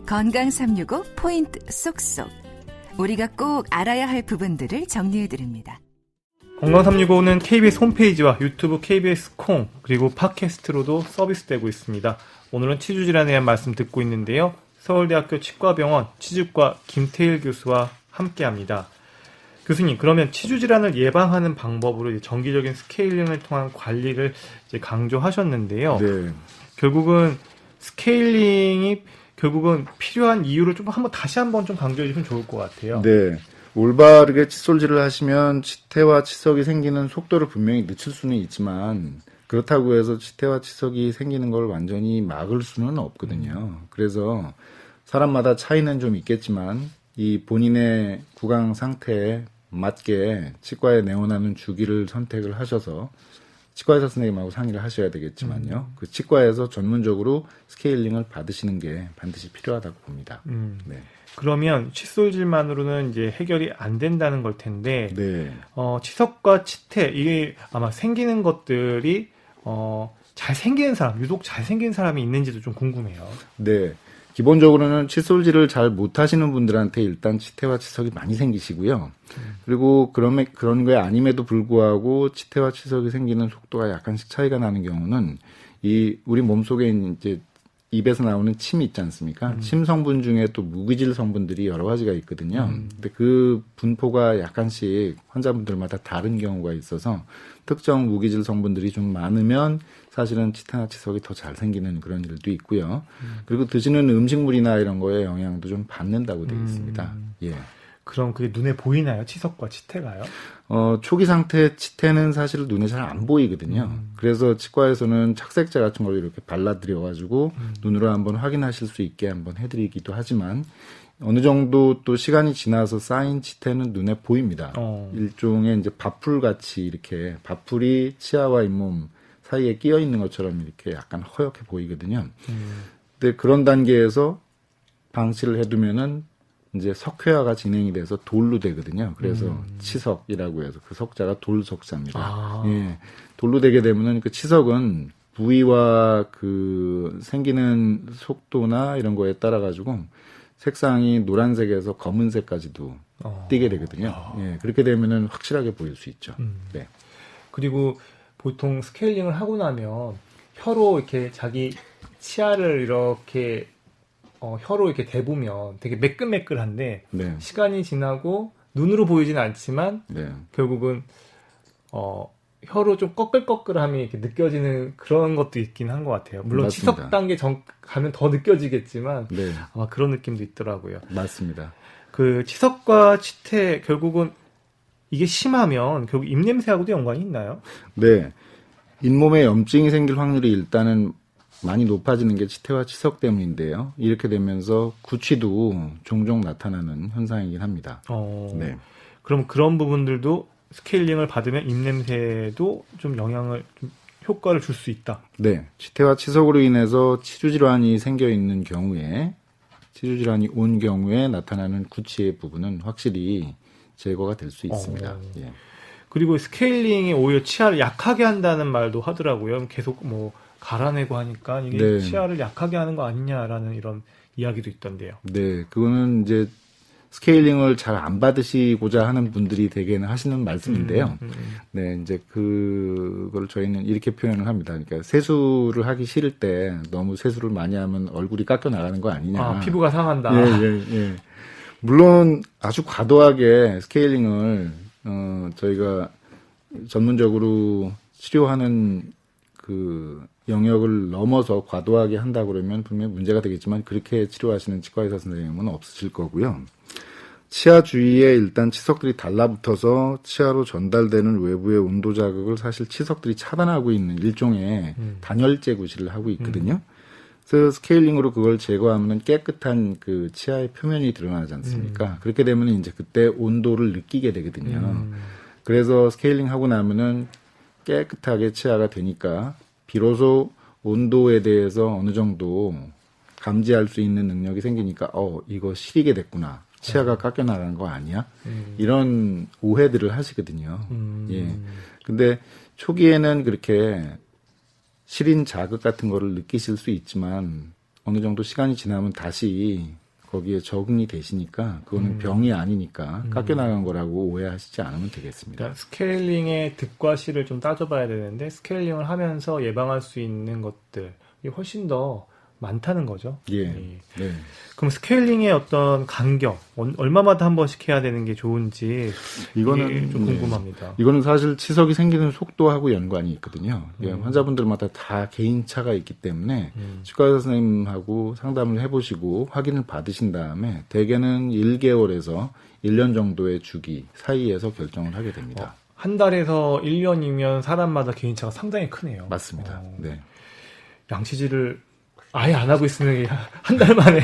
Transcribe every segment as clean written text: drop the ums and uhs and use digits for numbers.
건강 365 포인트 쏙쏙. 우리가 꼭 알아야 할 부분들을 정리해드립니다. 건강 365는 KBS 홈페이지와 유튜브 KBS 콩 그리고 팟캐스트로도 서비스되고 있습니다. 오늘은 치주질환에 대한 말씀 듣고 있는데요. 서울대학교 치과병원 치주과 김태일 교수와 함께합니다. 교수님, 그러면 치주질환을 예방하는 방법으로 이제 정기적인 스케일링을 통한 관리를 이제 강조하셨는데요. 네. 결국은 스케일링이 필요한 이유를 좀 다시 한번 좀 강조해 주시면 좋을 것 같아요. 네. 올바르게 칫솔질을 하시면 치태와 치석이 생기는 속도를 분명히 늦출 수는 있지만 그렇다고 해서 치태와 치석이 생기는 걸 완전히 막을 수는 없거든요. 그래서 사람마다 차이는 좀 있겠지만 이 본인의 구강 상태에 맞게 치과에 내원하는 주기를 선택을 하셔서 치과의사 선생님하고 상의를 하셔야 되겠지만요. 그 치과에서 전문적으로 스케일링을 받으시는 게 반드시 필요하다고 봅니다. 네. 그러면 칫솔질만으로는 이제 해결이 안 된다는 걸 텐데, 네. 치석과 치태, 이게 아마 생기는 것들이, 잘생기는 사람, 유독 잘생긴 사람이 있는지도 좀 궁금해요. 네. 기본적으로는 칫솔질을 잘 못하시는 분들한테 일단 치태와 치석이 많이 생기시고요. 그리고 그런 게 아님에도 불구하고 치태와 치석이 생기는 속도가 약간씩 차이가 나는 경우는 우리 몸속에 이제 입에서 나오는 침이 있지 않습니까? 침 성분 중에 또 무기질 성분들이 여러 가지가 있거든요. 근데 그 분포가 약간씩 환자분들마다 다른 경우가 있어서 특정 무기질 성분들이 좀 많으면 사실은 치태나 치석이 더 잘 생기는 그런 일도 있고요. 그리고 드시는 음식물이나 이런 거에 영향도 좀 받는다고 되어 있습니다. 예. 그럼 그게 눈에 보이나요? 치석과 치태가요? 초기 상태 치태는 사실 눈에 잘 안 보이거든요. 그래서 치과에서는 착색제 같은 걸 이렇게 발라드려가지고 눈으로 한번 확인하실 수 있게 한번 해드리기도 하지만 어느 정도 또 시간이 지나서 쌓인 치태는 눈에 보입니다. 일종의 이제 밥풀 같이 이렇게 밥풀이 치아와 잇몸 사이에 끼어 있는 것처럼 이렇게 약간 허옇게 보이거든요. 근데 그런 단계에서 방치를 해두면은 이제 석회화가 진행이 돼서 돌로 되거든요. 그래서 치석이라고 해서 그 석자가 돌석자입니다. 예. 돌로 되게 되면은 그 치석은 부위와 그 생기는 속도나 이런 거에 따라 가지고 색상이 노란색에서 검은색까지도 띄게 되거든요. 예. 그렇게 되면은 확실하게 보일 수 있죠. 네. 그리고 보통 스케일링을 하고 나면 혀로 이렇게 자기 치아를 이렇게 혀로 이렇게 대보면 되게 매끈매끈한데 네. 시간이 지나고 눈으로 보이지는 않지만 네. 결국은 혀로 좀 꺼끌꺼끌함이 이렇게 느껴지는 그런 것도 있긴 한 것 같아요. 물론 맞습니다. 치석 단계 가면 더 느껴지겠지만 네. 아마 그런 느낌도 있더라고요. 맞습니다. 그 치석과 치태 결국은 이게 심하면 결국 입냄새하고도 연관이 있나요? 네. 잇몸에 염증이 생길 확률이 일단은 많이 높아지는 게 치태와 치석 때문인데요. 이렇게 되면서 구취도 종종 나타나는 현상이긴 합니다. 네. 그럼 그런 부분들도 스케일링을 받으면 입냄새도 좀 효과를 줄 수 있다. 네. 치태와 치석으로 인해서 치주질환이 생겨 있는 경우에, 치주질환이 온 경우에 나타나는 구취의 부분은 확실히 제거가 될 수 있습니다. 예. 그리고 스케일링이 오히려 치아를 약하게 한다는 말도 하더라고요. 계속 갈아내고 하니까 이게 네. 치아를 약하게 하는 거 아니냐라는 이런 이야기도 있던데요. 네. 그거는 이제 스케일링을 잘 안 받으시고자 하는 분들이 대개는 하시는 말씀인데요. 네. 이제 그걸 저희는 이렇게 표현을 합니다. 그러니까 세수를 하기 싫을 때 너무 세수를 많이 하면 얼굴이 깎여 나가는 거 아니냐. 피부가 상한다. 예. 물론 아주 과도하게 스케일링을 저희가 전문적으로 치료하는 그 영역을 넘어서 과도하게 한다 그러면 분명히 문제가 되겠지만 그렇게 치료하시는 치과의사 선생님은 없으실 거고요. 치아 주위에 일단 치석들이 달라붙어서 치아로 전달되는 외부의 온도 자극을 사실 치석들이 차단하고 있는 일종의 단열재 구실을 하고 있거든요. 그래서 스케일링으로 그걸 제거하면 깨끗한 그 치아의 표면이 드러나지 않습니까? 그렇게 되면 이제 그때 온도를 느끼게 되거든요. 그래서 스케일링 하고 나면은 깨끗하게 치아가 되니까 비로소 온도에 대해서 어느 정도 감지할 수 있는 능력이 생기니까 이거 시리게 됐구나. 치아가 깎여 나간 거 아니야? 이런 오해들을 하시거든요. 예. 근데 초기에는 그렇게 시린 자극 같은 거를 느끼실 수 있지만 어느 정도 시간이 지나면 다시 거기에 적응이 되시니까 그거는 병이 아니니까 깎여나간 거라고 오해하시지 않으면 되겠습니다. 그러니까 스케일링의 득과 실을 좀 따져봐야 되는데 스케일링을 하면서 예방할 수 있는 것들이 훨씬 더 많다는 거죠. 예. 예. 네. 그럼 스케일링의 어떤 간격, 얼마마다 한 번씩 해야 되는 게 좋은지 이거는 좀 네. 궁금합니다. 이거는 사실 치석이 생기는 속도하고 연관이 있거든요. 예, 환자분들마다 다 개인차가 있기 때문에 치과 선생님하고 상담을 해보시고 확인을 받으신 다음에 대개는 1개월에서 1년 정도의 주기 사이에서 결정을 하게 됩니다. 한 달에서 1년이면 사람마다 개인차가 상당히 크네요. 맞습니다. 네. 양치질을 아예 안 하고 있으면 한 달 만에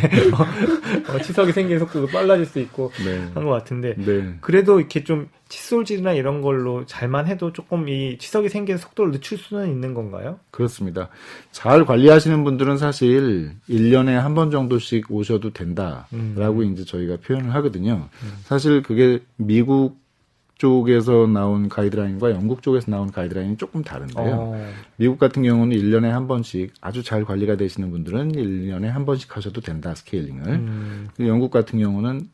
치석이 생기는 속도도 빨라질 수 있고 네. 한 것 같은데 네. 그래도 이렇게 좀 칫솔질이나 이런 걸로 잘만 해도 조금 이 치석이 생기는 속도를 늦출 수는 있는 건가요? 그렇습니다. 잘 관리하시는 분들은 사실 1년에 한 번 정도씩 오셔도 된다라고 이제 저희가 표현을 하거든요. 사실 그게 미국 쪽에서 나온 가이드라인과 영국 쪽에서 나온 가이드라인이 조금 다른데요. 미국 같은 경우는 1년에 한 번씩 아주 잘 관리가 되시는 분들은 1년에 한 번씩 하셔도 된다, 스케일링을. 영국 같은 경우는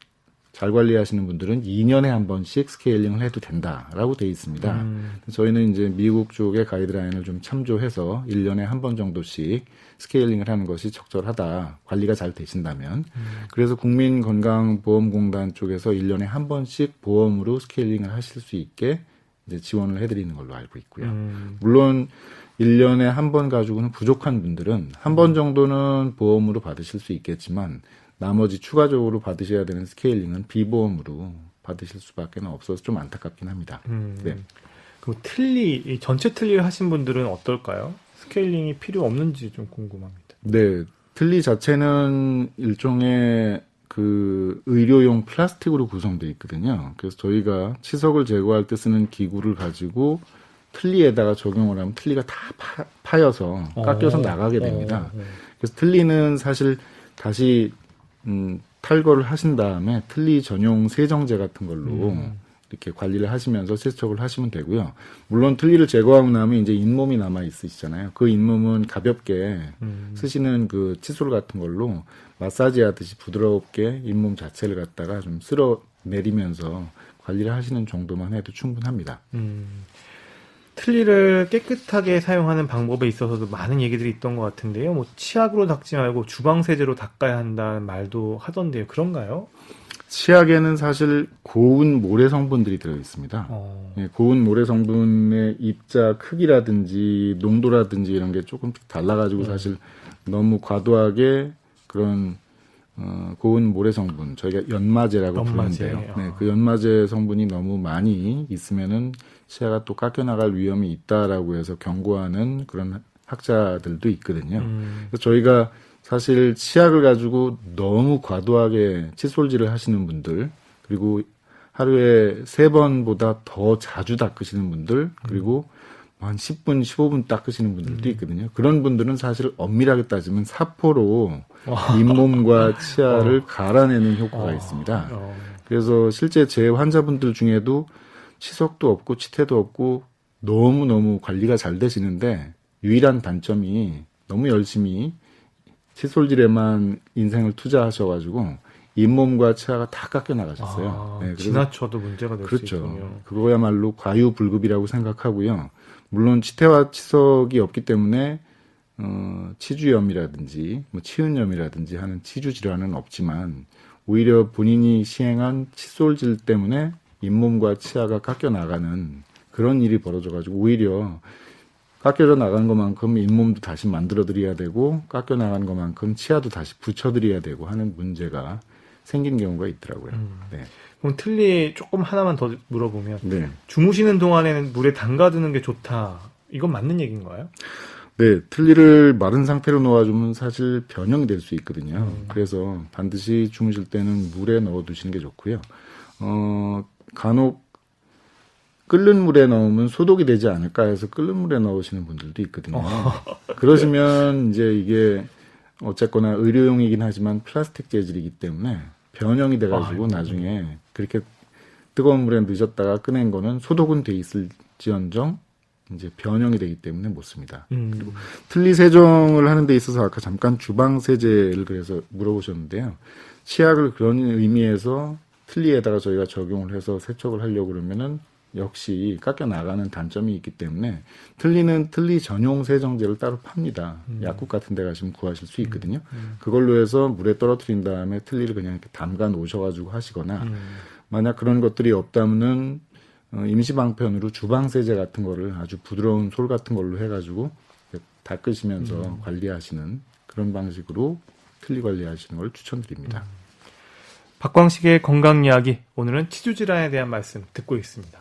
잘 관리하시는 분들은 2년에 한 번씩 스케일링을 해도 된다라고 되어 있습니다. 저희는 이제 미국 쪽의 가이드라인을 좀 참조해서 1년에 한 번 정도씩 스케일링을 하는 것이 적절하다. 관리가 잘 되신다면. 그래서 국민건강보험공단 쪽에서 1년에 한 번씩 보험으로 스케일링을 하실 수 있게 이제 지원을 해드리는 걸로 알고 있고요. 물론 1년에 한 번 가지고는 부족한 분들은 한 번 정도는 보험으로 받으실 수 있겠지만 나머지 추가적으로 받으셔야 되는 스케일링은 비보험으로 받으실 수밖에 없어서 좀 안타깝긴 합니다. 네. 그럼 이 전체 틀니를 하신 분들은 어떨까요? 스케일링이 필요 없는지 좀 궁금합니다. 네. 틀니 자체는 일종의 그 의료용 플라스틱으로 구성되어 있거든요. 그래서 저희가 치석을 제거할 때 쓰는 기구를 가지고 틀니에다가 적용을 하면 틀니가 다 파여서 깎여서 나가게 됩니다. 그래서 틀니는 사실 다시 탈거를 하신 다음에 틀니 전용 세정제 같은 걸로 이렇게 관리를 하시면서 세척을 하시면 되고요. 물론 틀니를 제거하고 나면 이제 잇몸이 남아 있으시잖아요. 그 잇몸은 가볍게 쓰시는 그 칫솔 같은 걸로 마사지 하듯이 부드럽게 잇몸 자체를 갖다가 좀 쓸어 내리면서 관리를 하시는 정도만 해도 충분합니다. 틀니를 깨끗하게 사용하는 방법에 있어서도 많은 얘기들이 있던 것 같은데요. 뭐 치약으로 닦지 말고 주방세제로 닦아야 한다는 말도 하던데요. 그런가요? 치약에는 사실 고운 모래 성분들이 들어 있습니다. 예, 고운 모래 성분의 입자 크기라든지 농도라든지 이런 게 조금씩 달라가지고 사실 너무 과도하게 그런 고운 모래 성분, 저희가 연마제라고 부르는데요. 네, 그 연마제 성분이 너무 많이 있으면은 치아가 또 깎여나갈 위험이 있다라고 해서 경고하는 그런 학자들도 있거든요. 그래서 저희가 사실 치약을 가지고 너무 과도하게 칫솔질을 하시는 분들, 그리고 하루에 3번보다 더 자주 닦으시는 분들, 그리고 한 10분, 15분 닦으시는 분들도 있거든요. 그런 분들은 사실 엄밀하게 따지면 사포로 잇몸과 치아를 갈아내는 효과가 있습니다. 그래서 실제 제 환자분들 중에도 치석도 없고 치태도 없고 너무너무 관리가 잘 되시는데 유일한 단점이 너무 열심히 칫솔질에만 인생을 투자하셔가지고 잇몸과 치아가 다 깎여 나가셨어요. 네, 지나쳐도 문제가 될 수 그렇죠. 있군요. 그거야말로 과유불급이라고 생각하고요. 물론 치태와 치석이 없기 때문에 치주염이라든지 뭐 치은염이라든지 하는 치주 질환은 없지만 오히려 본인이 시행한 칫솔질 때문에 잇몸과 치아가 깎여 나가는 그런 일이 벌어져가지고 오히려 깎여져 나간 것만큼 잇몸도 다시 만들어 드려야 되고 깎여 나간 것만큼 치아도 다시 붙여 드려야 되고 하는 문제가 생긴 경우가 있더라고요. 네. 그럼 틀니 조금 하나만 더 물어보면 네. 주무시는 동안에는 물에 담가두는 게 좋다. 이건 맞는 얘기인가요? 네, 틀니를 마른 상태로 놓아주면 사실 변형이 될 수 있거든요. 그래서 반드시 주무실 때는 물에 넣어두시는 게 좋고요. 간혹 끓는 물에 넣으면 소독이 되지 않을까 해서 끓는 물에 넣으시는 분들도 있거든요. 그러시면 이제 이게 어쨌거나 의료용이긴 하지만 플라스틱 재질이기 때문에 변형이 돼가지고 나중에 그렇게 뜨거운 물에 넣으셨다가 꺼낸 거는 소독은 돼 있을지언정 이제 변형이 되기 때문에 못 씁니다. 그리고 틀니 세정을 하는 데 있어서 아까 잠깐 주방 세제를 그래서 물어보셨는데요. 치약을 그런 의미에서 틀니에다가 저희가 적용을 해서 세척을 하려고 그러면은 역시 깎여 나가는 단점이 있기 때문에 틀니는 틀니 전용 세정제를 따로 팝니다. 약국 같은 데 가시면 구하실 수 있거든요. 그걸로 해서 물에 떨어뜨린 다음에 틀니를 그냥 이렇게 담가 놓으셔가지고 하시거나 만약 그런 것들이 없다면은 임시방편으로 주방세제 같은 거를 아주 부드러운 솔 같은 걸로 해가지고 닦으시면서 관리하시는 그런 방식으로 틀니 관리하시는 걸 추천드립니다. 박광식의 건강 이야기, 오늘은 치주 질환에 대한 말씀 듣고 있습니다.